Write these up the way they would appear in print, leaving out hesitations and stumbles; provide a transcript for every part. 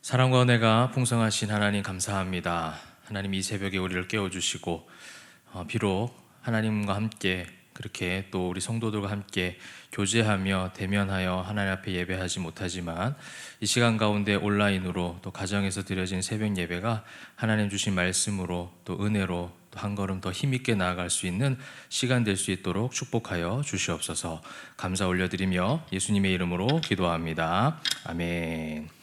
사랑과 은혜가 풍성하신 하나님 감사합니다. 하나님 이 새벽에 우리를 깨워주시고 비록 하나님과 함께 그렇게 또 우리 성도들과 함께 교제하며 대면하여 하나님 앞에 예배하지 못하지만 이 시간 가운데 온라인으로 또 가정에서 드려진 새벽 예배가 하나님 주신 말씀으로 또 은혜로 또 한 걸음 더 힘있게 나아갈 수 있는 시간 될 수 있도록 축복하여 주시옵소서. 감사 올려드리며 예수님의 이름으로 기도합니다. 아멘.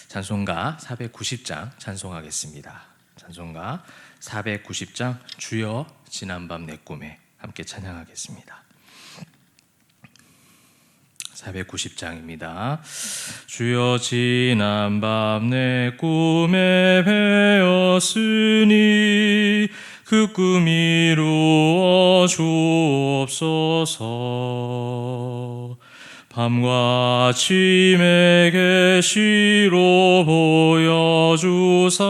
찬송가 490장 찬송하겠습니다. 찬송가 490장 주여 지난밤 내 꿈에 함께 찬양하겠습니다. 490장입니다. 주여 지난밤 내 꿈에 배었으니 그 꿈 이루어 주옵소서. 밤과 아침에 계시로 보여주사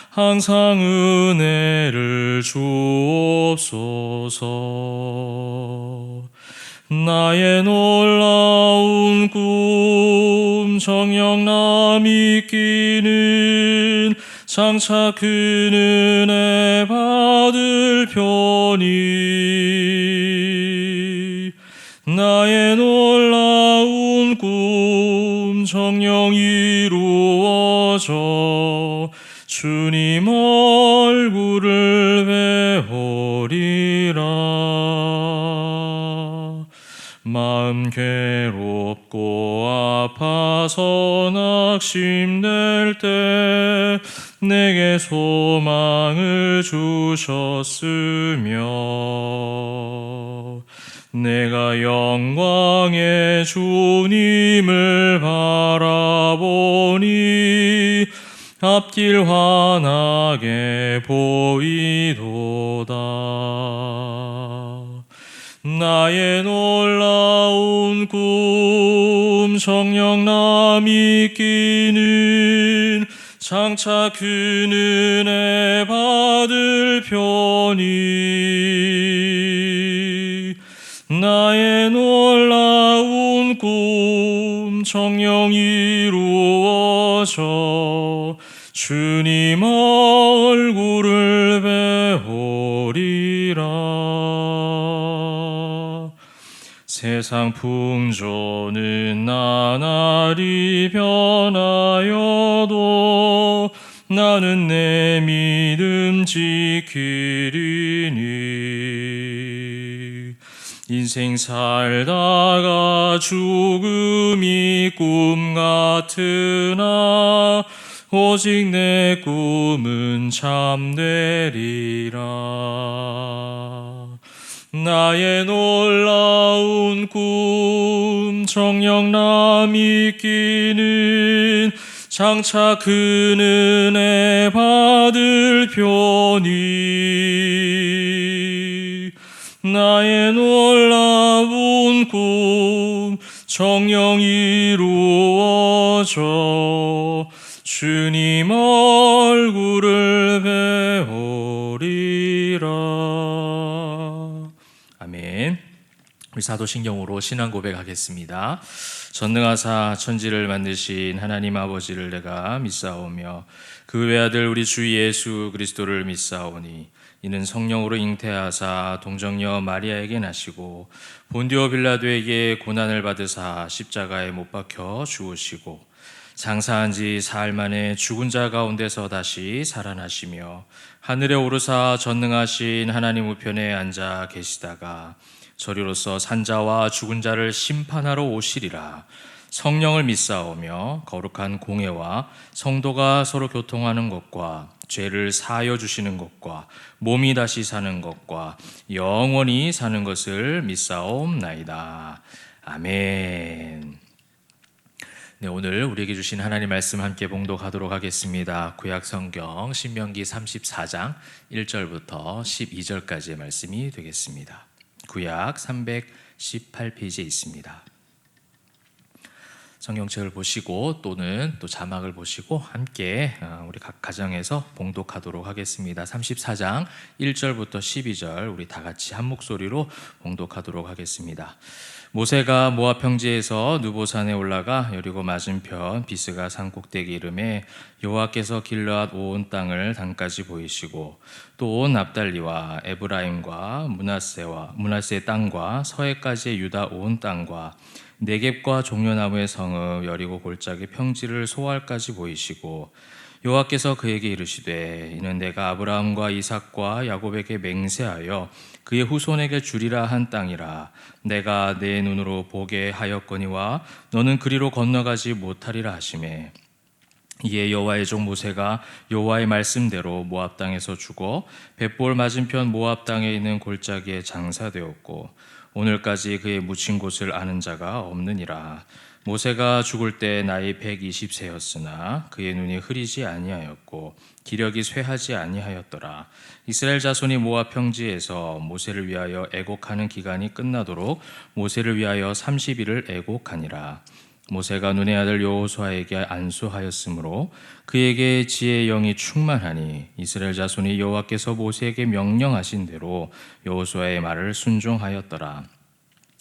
항상 은혜를 주옵소서. 나의 놀라운 꿈 정녕 믿기는 장차 그 은혜 받을 편이 나의 놀라운 꿈 정녕 이루어져 주님 얼굴을 배우리라. 마음 괴롭고 아파서 낙심될 때 내게 소망을 주셨으며 내가 영광의 주님을 바라보니 앞길 환하게 보이도다. 나의 놀라운 꿈 정녕 믿기는 장차 그 은혜 받을 편이 나의 놀라운 꿈 정녕 이루어져 주님 얼굴을 배우리라. 세상 풍조는 나날이 변하여도 나는 내 믿음 지키리니. 인생 살다가 죽음이 꿈 같으나 오직 내 꿈은 참되리라. 나의 놀라운 꿈 정녕 믿기는 장차 그 은혜 받을 편이 나의 놀라운 꿈 정녕 이루어져 주님 얼굴을 배우리라. 아멘. 우리 사도신경으로 신앙 고백하겠습니다. 전능하사 천지를 만드신 하나님 아버지를 내가 믿사오며 그 외아들 우리 주 예수 그리스도를 믿사오니 이는 성령으로 잉태하사 동정녀 마리아에게 나시고 본디오 빌라도에게 고난을 받으사 십자가에 못 박혀 죽으시고 장사한 지 사흘 만에 죽은 자 가운데서 다시 살아나시며 하늘에 오르사 전능하신 하나님 우편에 앉아 계시다가 저리로서 산자와 죽은 자를 심판하러 오시리라. 성령을 믿사오며 거룩한 공회와 성도가 서로 교통하는 것과 죄를 사하여 주시는 것과 몸이 다시 사는 것과 영원히 사는 것을 믿사옵나이다. 아멘. 네, 오늘 우리에게 주신 하나님 말씀 함께 봉독하도록 하겠습니다. 구약 성경 신명기 34장 1절부터 12절까지의 말씀이 되겠습니다. 구약 318페이지에 있습니다. 성경책을 보시고 또는 또 자막을 보시고 함께 우리 각 가정에서 봉독하도록 하겠습니다. 34장 1절부터 12절 우리 다 같이 한 목소리로 봉독하도록 하겠습니다. 모세가 모압 평지에서 느보산에 올라가 여리고 맞은편 비스가 산 꼭대기 이름에 여호와께서 길르앗 온 땅을 단까지 보이시고 또 온 납달리와 에브라임과 므낫세 땅과 서해까지의 유다 온 땅과 네겝과 종려나무의 성읍 여리고 골짜기 평지를 소알까지 보이시고 여호와께서 그에게 이르시되 이는 내가 아브라함과 이삭과 야곱에게 맹세하여 그의 후손에게 주리라 한 땅이라. 내가 내 눈으로 보게 하였거니와 너는 그리로 건너가지 못하리라 하시매 이에 여호와의 종 모세가 여호와의 말씀대로 모압 땅에서 죽어 벳볼 맞은편 모압 땅에 있는 골짜기에 장사되었고 오늘까지 그의 묻힌 곳을 아는 자가 없느니라. 모세가 죽을 때 나이 120세였으나 그의 눈이 흐리지 아니하였고 기력이 쇠하지 아니하였더라. 이스라엘 자손이 모압 평지에서 모세를 위하여 애곡하는 기간이 끝나도록 모세를 위하여 30일을 애곡하니라. 모세가 눈의 아들 여호수아에게 안수하였으므로 그에게 지혜의 영이 충만하니 이스라엘 자손이 여호와께서 모세에게 명령하신 대로 여호수아의 말을 순종하였더라.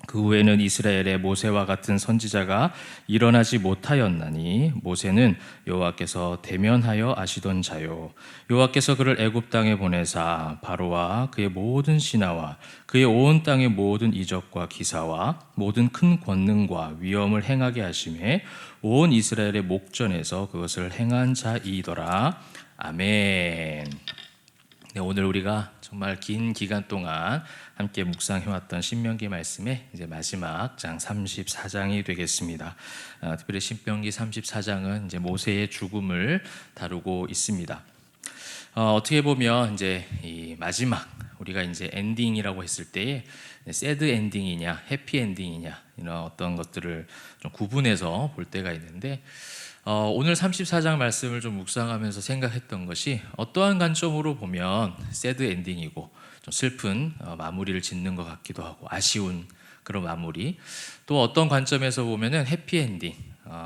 그 후에는 이스라엘의 모세와 같은 선지자가 일어나지 못하였나니 모세는 여호와께서 대면하여 아시던 자요 여호와께서 그를 애굽 땅에 보내사 바로와 그의 모든 신하와 그의 온 땅의 모든 이적과 기사와 모든 큰 권능과 위엄을 행하게 하심에 온 이스라엘의 목전에서 그것을 행한 자이더라. 아멘. 네, 오늘 우리가 정말 긴 기간 동안 함께 묵상해왔던 신명기 말씀의 이제 마지막 장 34장이 되겠습니다. 특별히 신명기 34장은 이제 모세의 죽음을 다루고 있습니다. 어떻게 보면 이제 이 마지막 우리가 이제 엔딩이라고 했을 때에 새드 엔딩이냐, 해피 엔딩이냐 이런 어떤 것들을 좀 구분해서 볼 때가 있는데. 오늘 34장 말씀을 좀 묵상하면서 생각했던 것이 어떠한 관점으로 보면 새드 엔딩이고 좀 슬픈 마무리를 짓는 것 같기도 하고 아쉬운 그런 마무리, 또 어떤 관점에서 보면은 해피 엔딩.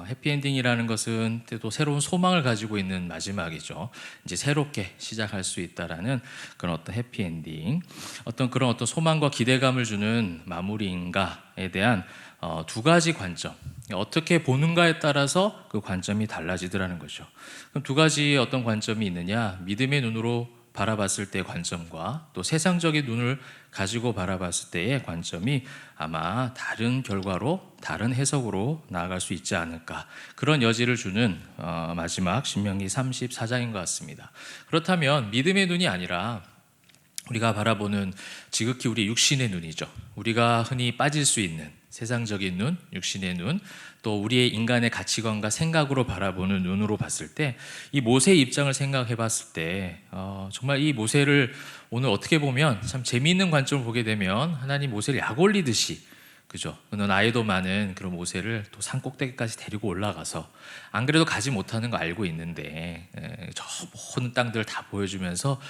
해피 엔딩이라는 것은 또 새로운 소망을 가지고 있는 마지막이죠. 이제 새롭게 시작할 수 있다라는 그런 어떤 해피 엔딩, 어떤 그런 어떤 소망과 기대감을 주는 마무리인가에 대한 두 가지 관점, 어떻게 보는가에 따라서 그 관점이 달라지더라는 거죠. 그럼 두 가지 어떤 관점이 있느냐? 믿음의 눈으로 바라봤을 때의 관점과 또 세상적인 눈을 가지고 바라봤을 때의 관점이 아마 다른 결과로, 다른 해석으로 나아갈 수 있지 않을까, 그런 여지를 주는 마지막 신명기 34장인 것 같습니다. 그렇다면 믿음의 눈이 아니라 우리가 바라보는 지극히 우리 육신의 눈이죠. 우리가 흔히 빠질 수 있는 세상적인 눈, 육신의 눈, 또 우리의 인간의 가치관과 생각으로 바라보는 눈으로 봤을 때, 이 모세의 입장을 생각해 봤을 때 정말 이 모세를 오늘 어떻게 보면 참 재미있는 관점을 보게 되면 하나님 모세를 약 올리듯이, 그죠? 나이도 많은 그런 모세를 또 산 꼭대기까지 데리고 올라가서 안 그래도 가지 못하는 거 알고 있는데 저 모든 땅들을 다 보여주면서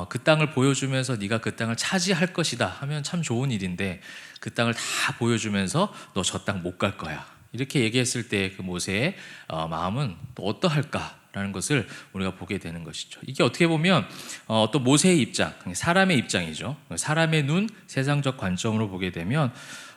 그 땅을 보여주면서 네가 그 땅을 차지할 것이다 하면 참 좋은 일인데 그 땅을 다 보여주면서 너 저 땅 못 갈 거야 이렇게 얘기했을 때 그 모세의 마음은 또 어떠할까라는 것을 우리가 보게 되는 것이죠. 이게 어떻게 보면 또 모세의 입장, 사람의 입장이죠. 사람의 눈, 세상적 관점으로 보게 되면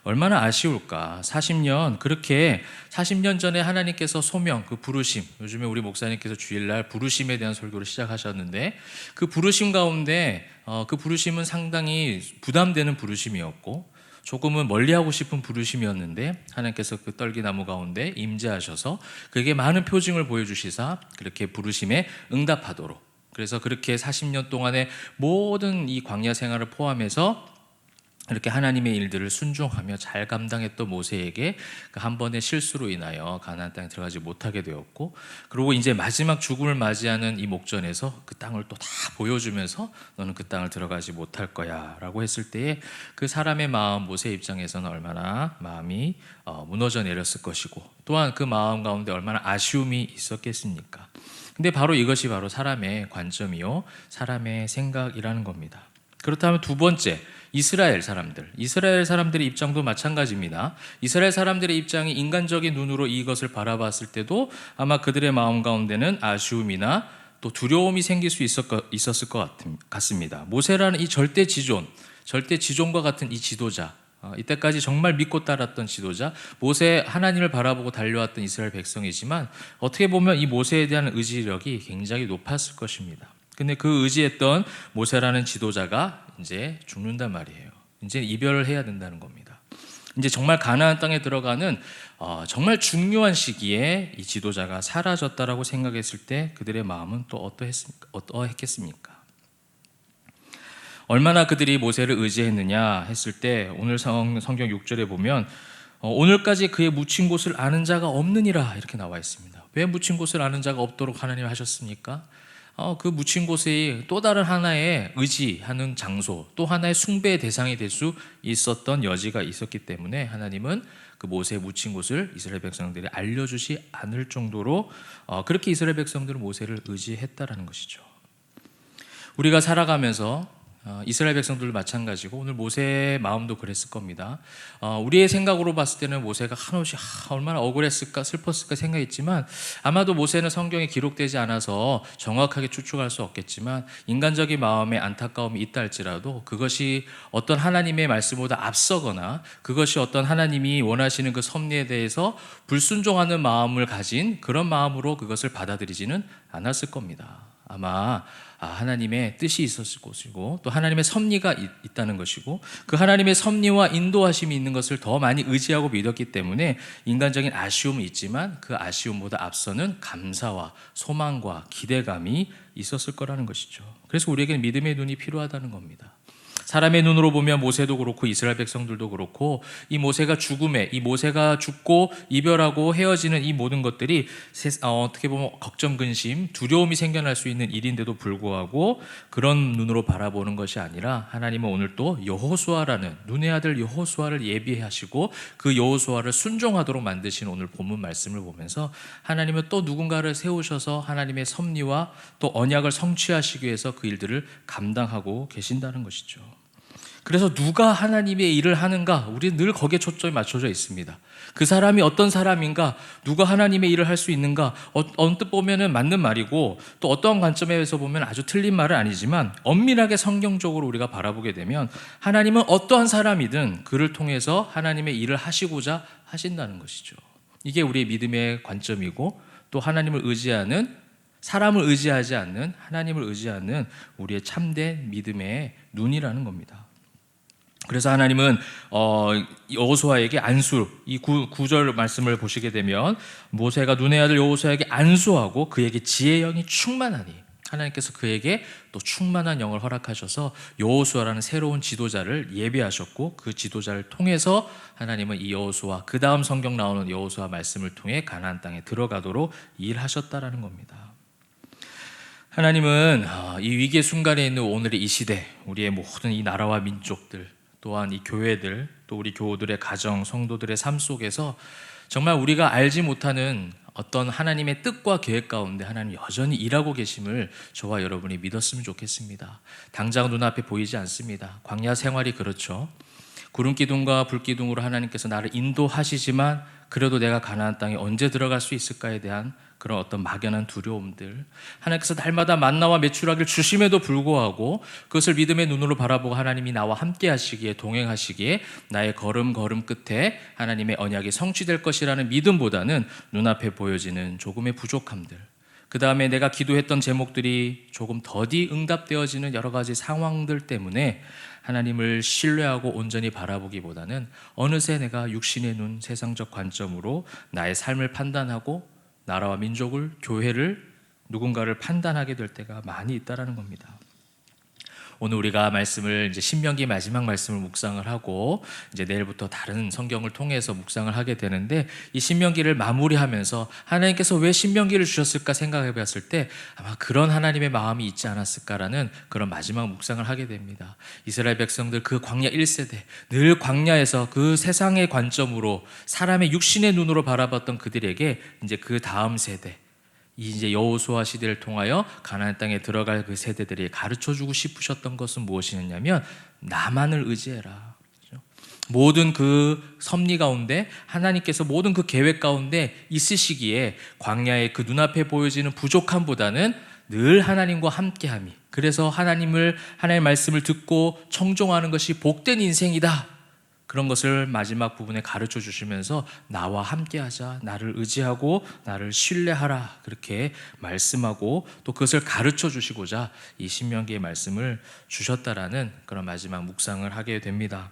얼마나 아쉬울까. 40년 전에 하나님께서 소명, 그 부르심, 요즘에 우리 목사님께서 주일날 부르심에 대한 설교를 시작하셨는데 그 부르심 가운데 그 부르심은 상당히 부담되는 부르심이었고 조금은 멀리하고 싶은 부르심이었는데 하나님께서 그 떨기나무 가운데 임재하셔서 그에게 많은 표징을 보여주시사 그렇게 부르심에 응답하도록, 그래서 그렇게 40년 동안의 모든 이 광야 생활을 포함해서 이렇게 하나님의 일들을 순종하며 잘 감당했던 모세에게 그 한 번의 실수로 인하여 가나안 땅에 들어가지 못하게 되었고, 그리고 이제 마지막 죽음을 맞이하는 이 목전에서 그 땅을 또 다 보여주면서 너는 그 땅을 들어가지 못할 거야 라고 했을 때에 그 사람의 마음, 모세 입장에서는 얼마나 마음이 무너져 내렸을 것이고 또한 그 마음 가운데 얼마나 아쉬움이 있었겠습니까? 근데 바로 이것이 바로 사람의 관점이요 사람의 생각이라는 겁니다. 그렇다면 두 번째, 이스라엘 사람들의 입장도 마찬가지입니다. 이스라엘 사람들의 입장이 인간적인 눈으로 이것을 바라봤을 때도 아마 그들의 마음 가운데는 아쉬움이나 또 두려움이 생길 수 있었을 것 같습니다. 모세라는 이 절대 지존과 같은 이 지도자, 이때까지 정말 믿고 따랐던 지도자, 모세 하나님을 바라보고 달려왔던 이스라엘 백성이지만 어떻게 보면 이 모세에 대한 의지력이 굉장히 높았을 것입니다. 근데 그 의지했던 모세라는 지도자가 이제 죽는단 말이에요. 이제 이별을 해야 된다는 겁니다. 이제 정말 가나안 땅에 들어가는 정말 중요한 시기에 이 지도자가 사라졌다라고 생각했을 때 그들의 마음은 또 어떠했겠습니까? 얼마나 그들이 모세를 의지했느냐 했을 때 오늘 성경 6절에 보면 오늘까지 그의 묻힌 곳을 아는 자가 없느니라 이렇게 나와 있습니다. 왜 묻힌 곳을 아는 자가 없도록 하나님 하셨습니까? 그 묻힌 곳이 또 다른 하나의 의지하는 장소, 또 하나의 숭배의 대상이 될 수 있었던 여지가 있었기 때문에 하나님은 그 모세의 묻힌 곳을 이스라엘 백성들이 알려주지 않을 정도로 그렇게 이스라엘 백성들은 모세를 의지했다라는 것이죠. 우리가 살아가면서 이스라엘 백성들도 마찬가지고 오늘 모세의 마음도 그랬을 겁니다. 우리의 생각으로 봤을 때는 모세가 한없이 얼마나 억울했을까 슬펐을까 생각했지만 아마도 모세는 성경에 기록되지 않아서 정확하게 추측할 수 없겠지만 인간적인 마음에 안타까움이 있다 할지라도 그것이 어떤 하나님의 말씀보다 앞서거나 그것이 어떤 하나님이 원하시는 그 섭리에 대해서 불순종하는 마음을 가진 그런 마음으로 그것을 받아들이지는 않았을 겁니다. 아마 하나님의 뜻이 있었을 것이고 또 하나님의 섭리가 있다는 것이고 그 하나님의 섭리와 인도하심이 있는 것을 더 많이 의지하고 믿었기 때문에 인간적인 아쉬움은 있지만 그 아쉬움보다 앞서는 감사와 소망과 기대감이 있었을 거라는 것이죠. 그래서 우리에게는 믿음의 눈이 필요하다는 겁니다. 사람의 눈으로 보면 모세도 그렇고 이스라엘 백성들도 그렇고 이 모세가 죽고 이별하고 헤어지는 이 모든 것들이 어떻게 보면 걱정, 근심, 두려움이 생겨날 수 있는 일인데도 불구하고 그런 눈으로 바라보는 것이 아니라 하나님은 오늘 또 여호수아라는 눈의 아들 여호수아를 예비하시고 그 여호수아를 순종하도록 만드신 오늘 본문 말씀을 보면서 하나님은 또 누군가를 세우셔서 하나님의 섭리와 또 언약을 성취하시기 위해서 그 일들을 감당하고 계신다는 것이죠. 그래서 누가 하나님의 일을 하는가? 우리는 늘 거기에 초점이 맞춰져 있습니다. 그 사람이 어떤 사람인가? 누가 하나님의 일을 할 수 있는가? 언뜻 보면은 맞는 말이고 또 어떠한 관점에서 보면 아주 틀린 말은 아니지만 엄밀하게 성경적으로 우리가 바라보게 되면 하나님은 어떠한 사람이든 그를 통해서 하나님의 일을 하시고자 하신다는 것이죠. 이게 우리의 믿음의 관점이고 또 하나님을 의지하는 사람을 의지하지 않는 하나님을 의지하는 우리의 참된 믿음의 눈이라는 겁니다. 그래서 하나님은 여호수아에게 안수, 이 9절 말씀을 보시게 되면 모세가 눈의 아들 여호수아에게 안수하고 그에게 지혜의 영이 충만하니 하나님께서 그에게 또 충만한 영을 허락하셔서 여호수아라는 새로운 지도자를 예비하셨고 그 지도자를 통해서 하나님은 이 여호수아, 그 다음 성경 나오는 여호수아 말씀을 통해 가나안 땅에 들어가도록 일하셨다라는 겁니다. 하나님은 이 위기의 순간에 있는 오늘의 이 시대, 우리의 모든 이 나라와 민족들, 또한 이 교회들, 또 우리 교우들의 가정, 성도들의 삶 속에서 정말 우리가 알지 못하는 어떤 하나님의 뜻과 계획 가운데 하나님 여전히 일하고 계심을 저와 여러분이 믿었으면 좋겠습니다. 당장 눈앞에 보이지 않습니다. 광야 생활이 그렇죠. 구름 기둥과 불 기둥으로 하나님께서 나를 인도하시지만 그래도 내가 가나안 땅에 언제 들어갈 수 있을까에 대한 그런 어떤 막연한 두려움들, 하나님께서 날마다 만나와 메추라기를 주심에도 불구하고 그것을 믿음의 눈으로 바라보고 하나님이 나와 함께 하시기에, 동행하시기에 나의 걸음 끝에 하나님의 언약이 성취될 것이라는 믿음보다는 눈앞에 보여지는 조금의 부족함들, 그 다음에 내가 기도했던 제목들이 조금 더디 응답되어지는 여러 가지 상황들 때문에 하나님을 신뢰하고 온전히 바라보기보다는 어느새 내가 육신의 눈, 세상적 관점으로 나의 삶을 판단하고 나라와 민족을, 교회를, 누군가를 판단하게 될 때가 많이 있다라는 겁니다. 오늘 우리가 말씀을 이제 신명기 마지막 말씀을 묵상을 하고 이제 내일부터 다른 성경을 통해서 묵상을 하게 되는데 이 신명기를 마무리하면서 하나님께서 왜 신명기를 주셨을까 생각해 봤을 때 아마 그런 하나님의 마음이 있지 않았을까라는 그런 마지막 묵상을 하게 됩니다. 이스라엘 백성들 그 광야 1세대 늘 광야에서 그 세상의 관점으로 사람의 육신의 눈으로 바라봤던 그들에게 이제 그 다음 세대 이제 여호수아 시대를 통하여 가나안 땅에 들어갈 그 세대들이 가르쳐주고 싶으셨던 것은 무엇이냐면 나만을 의지해라. 모든 그 섭리 가운데 하나님께서 모든 그 계획 가운데 있으시기에 광야의 그 눈앞에 보여지는 부족함보다는 늘 하나님과 함께함이, 그래서 하나님의 말씀을 듣고 청종하는 것이 복된 인생이다, 그런 것을 마지막 부분에 가르쳐 주시면서 나와 함께하자, 나를 의지하고 나를 신뢰하라, 그렇게 말씀하고 또 그것을 가르쳐 주시고자 이 신명기의 말씀을 주셨다라는 그런 마지막 묵상을 하게 됩니다.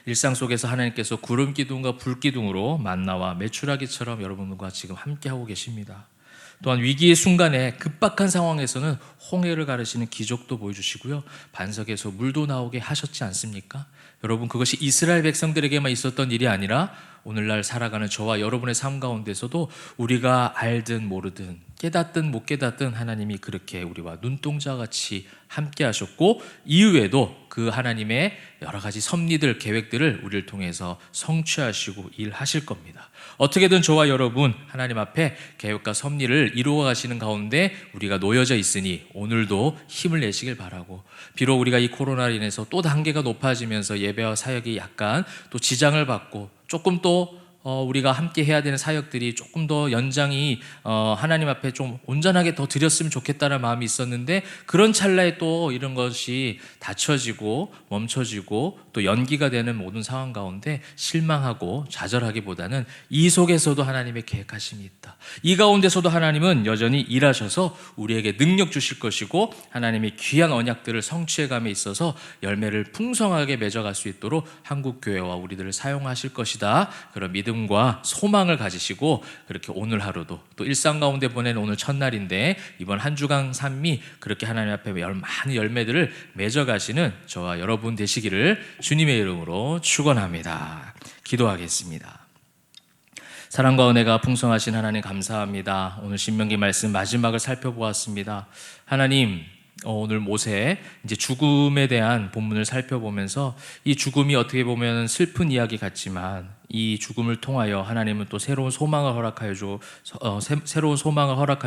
일상 속에서 하나님께서 구름 기둥과 불 기둥으로 만나와 메추라기처럼 여러분과 지금 함께하고 계십니다. 또한 위기의 순간에 급박한 상황에서는 홍해를 가르시는 기적도 보여주시고요, 반석에서 물도 나오게 하셨지 않습니까? 여러분, 그것이 이스라엘 백성들에게만 있었던 일이 아니라 오늘날 살아가는 저와 여러분의 삶 가운데서도 우리가 알든 모르든 깨닫든 못 깨닫든 하나님이 그렇게 우리와 눈동자같이 함께 하셨고, 이후에도 그 하나님의 여러 가지 섭리들, 계획들을 우리를 통해서 성취하시고 일하실 겁니다. 어떻게든 저와 여러분 하나님 앞에 계획과 섭리를 이루어 가시는 가운데 우리가 놓여져 있으니 오늘도 힘을 내시길 바라고, 비록 우리가 이 코로나로 인해서 또 단계가 높아지면서 예배와 사역이 약간 또 지장을 받고 조금 또 우리가 함께 해야 되는 사역들이 조금 더 연장이 하나님 앞에 좀 온전하게 더 드렸으면 좋겠다는 마음이 있었는데, 그런 찰나에 또 이런 것이 닫혀지고 멈춰지고 또 연기가 되는 모든 상황 가운데 실망하고 좌절하기보다는 이 속에서도 하나님의 계획하심이 있다, 이 가운데서도 하나님은 여전히 일하셔서 우리에게 능력 주실 것이고 하나님의 귀한 언약들을 성취해감에 있어서 열매를 풍성하게 맺어갈 수 있도록 한국교회와 우리들을 사용하실 것이다, 그런 믿음과 소망을 가지시고 그렇게 오늘 하루도 또 일상 가운데 보내는 오늘 첫날인데 이번 한 주간 삶이 그렇게 하나님 앞에 많은 열매들을 맺어가시는 저와 여러분 되시기를 주님의 이름으로 축원합니다. 기도하겠습니다. 사랑과 은혜가 풍성하신 하나님 감사합니다. 오늘 신명기 말씀 마지막을 살펴보았습니다. 하나님, 오늘 모세 이제 죽음에 대한 본문을 살펴보면서 이 죽음이 어떻게 보면 슬픈 이야기 같지만 이 죽음을 통하여 하나님은 또 새로운 소망을 허락하여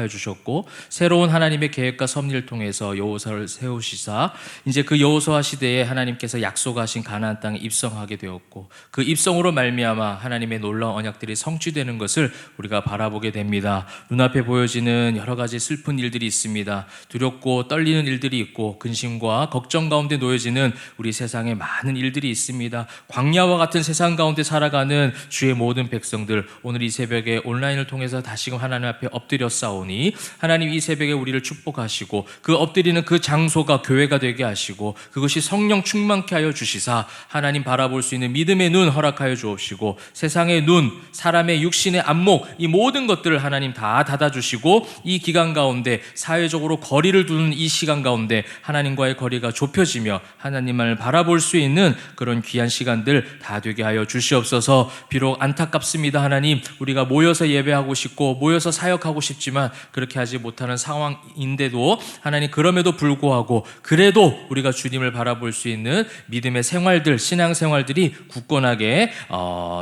주셨고, 새로운 하나님의 계획과 섭리를 통해서 여호수아를 세우시사 이제 그 여호수아 시대에 하나님께서 약속하신 가나안 땅에 입성하게 되었고, 그 입성으로 말미암아 하나님의 놀라운 언약들이 성취되는 것을 우리가 바라보게 됩니다. 눈앞에 보여지는 여러 가지 슬픈 일들이 있습니다. 두렵고 떨리는 일들이 있고 근심과 걱정 가운데 놓여지는 우리 세상에 많은 일들이 있습니다. 광야와 같은 세상 가운데 살아가는 주의 모든 백성들, 오늘 이 새벽에 온라인을 통해서 다시금 하나님 앞에 엎드려 싸우니 하나님 이 새벽에 우리를 축복하시고 그 엎드리는 그 장소가 교회가 되게 하시고 그것이 성령 충만케 하여 주시사 하나님 바라볼 수 있는 믿음의 눈 허락하여 주옵시고, 세상의 눈, 사람의 육신의 안목, 이 모든 것들을 하나님 다 닫아주시고 이 기간 가운데 사회적으로 거리를 두는 이 시간 가운데 하나님과의 거리가 좁혀지며 하나님만을 바라볼 수 있는 그런 귀한 시간들 다 되게 하여 주시옵소서. 비록 안타깝습니다. 하나님, 우리가 모여서 예배하고 싶고 모여서 사역하고 싶지만 그렇게 하지 못하는 상황인데도 하나님, 그럼에도 불구하고 그래도 우리가 주님을 바라볼 수 있는 믿음의 생활들, 신앙생활들이 굳건하게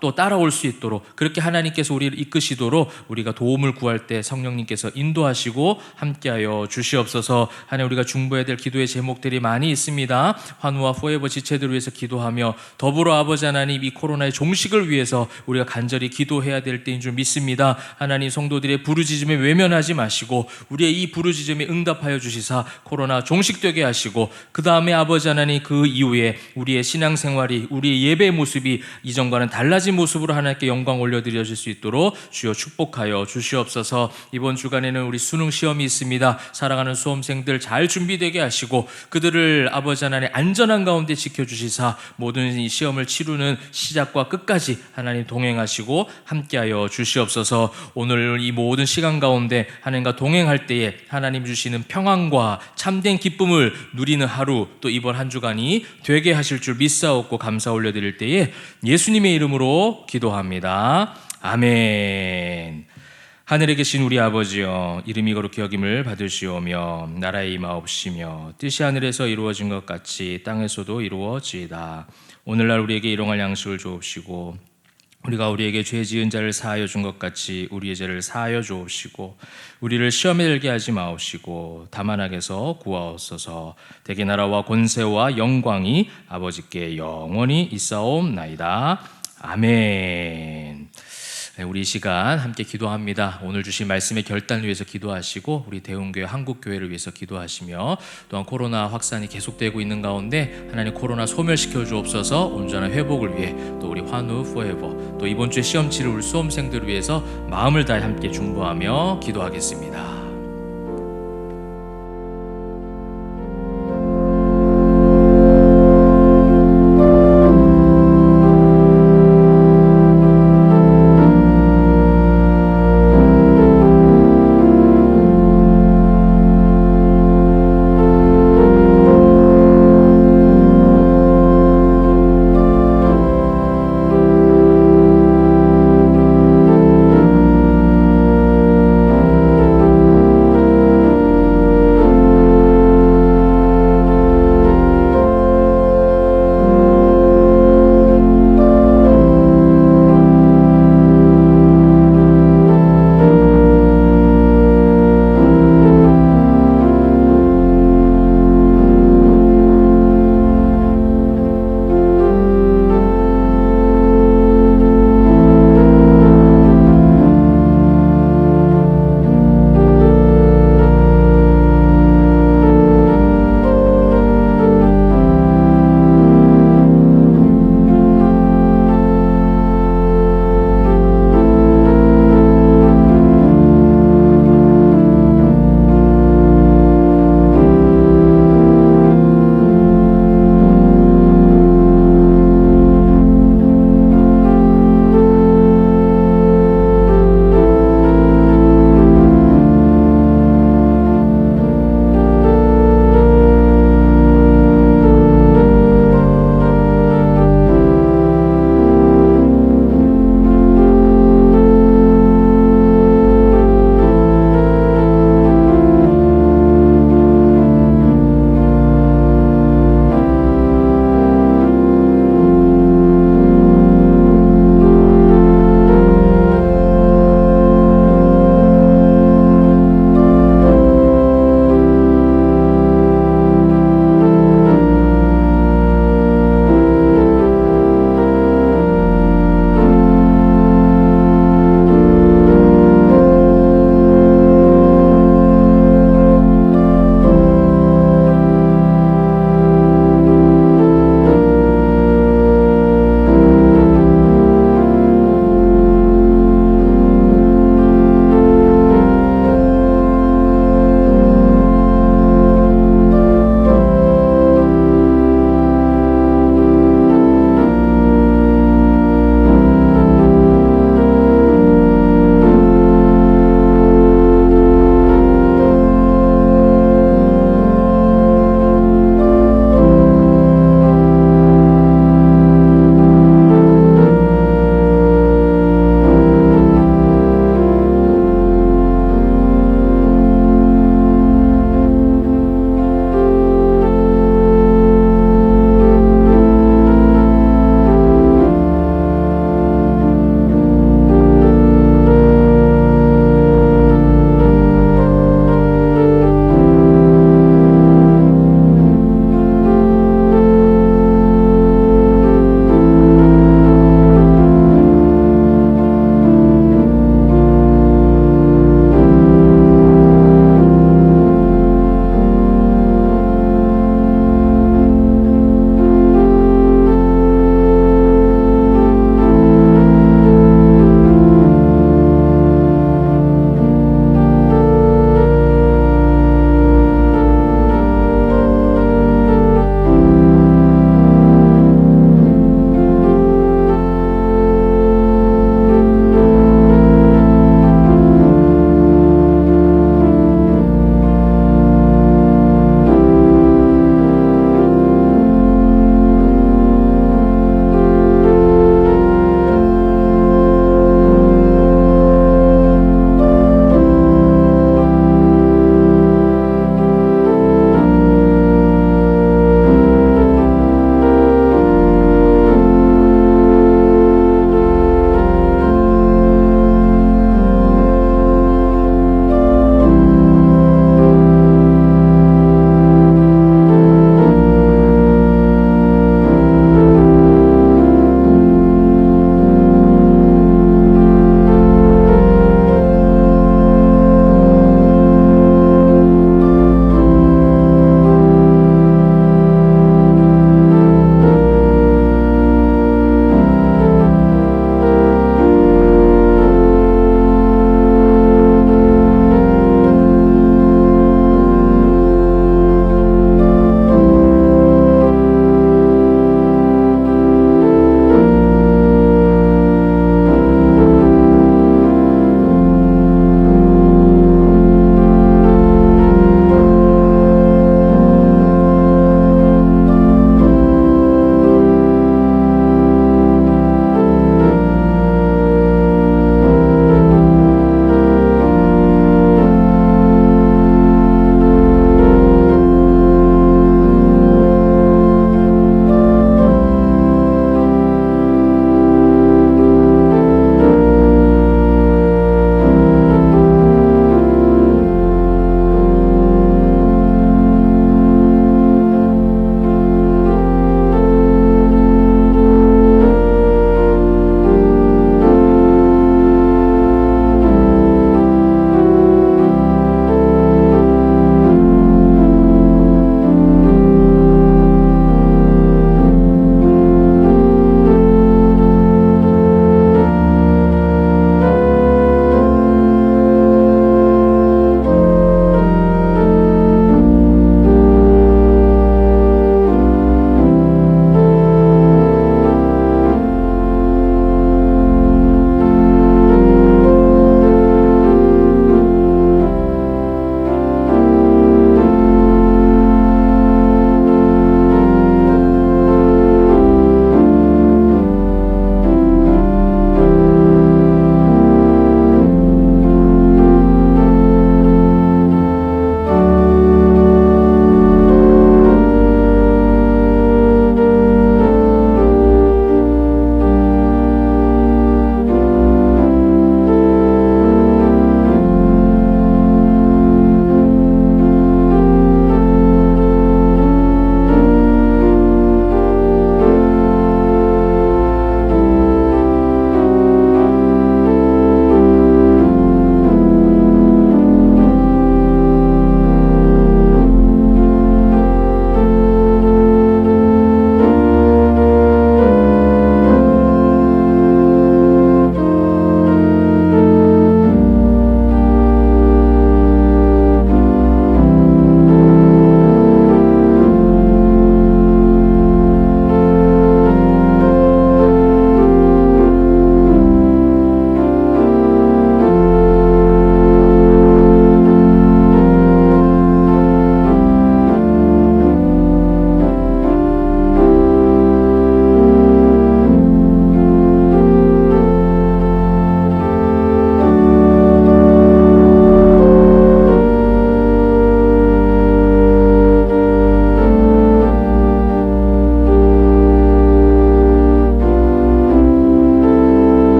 또 따라올 수 있도록 그렇게 하나님께서 우리를 이끄시도록 우리가 도움을 구할 때 성령님께서 인도하시고 함께하여 주시옵소서. 하나님, 우리가 중보해야 될 기도의 제목들이 많이 있습니다. 환우와 포에버 지체들을 위해서 기도하며 더불어 아버지 하나님, 이 코로나의 종식을 위해서 우리가 간절히 기도해야 될 때인 줄 믿습니다. 하나님, 성도들의 부르짖음에 외면하지 마시고 우리의 이 부르짖음에 응답하여 주시사 코로나 종식되게 하시고, 그 다음에 아버지 하나님, 그 이후에 우리의 신앙생활이, 우리의 예배의 모습이 이전과는 달라진 모습으로 하나님께 영광 올려드려질 수 있도록 주여 축복하여 주시옵소서. 이번 주간에는 우리 수능 시험이 있습니다. 사랑하는 수험생들 잘 준비되게 하시고 그들을 아버지 하나님 안전한 가운데 지켜주시사 모든 이 시험을 치르는 시작과 끝까지 하나님 동행하시고 함께하여 주시옵소서. 오늘 이 모든 시간 가운데 하나님과 동행할 때에 하나님 주시는 평안과 참된 기쁨을 누리는 하루, 또 이번 한 주간이 되게 하실 줄 믿사옵고 감사 올려드릴 때에 예수님의 이름으로 기도합니다. 아멘. 하늘에 계신 우리 아버지여, 이름이 거룩히 여김을 받으시오며 나라의 임하옵시며 뜻이 하늘에서 이루어진 것 같이 땅에서도 이루어지이다. 오늘날 우리에게 일용할 양식을 주옵시고 우리가 우리에게 죄 지은 자를 사하여 준 것 같이 우리의 죄를 사하여 주옵시고 우리를 시험에 들게 하지 마옵시고 다만 악에서 구하옵소서. 대개 나라와 권세와 영광이 아버지께 영원히 있사옵나이다. 아멘. 우리 이 시간 함께 기도합니다. 오늘 주신 말씀의 결단을 위해서 기도하시고 우리 대운교회 한국교회를 위해서 기도하시며 또한 코로나 확산이 계속되고 있는 가운데 하나님 코로나 소멸시켜 주옵소서. 온전한 회복을 위해 또 우리 환우 포에버 또 이번 주에 시험 치를 우리 수험생들을 위해서 마음을 다해 함께 중보하며 기도하겠습니다.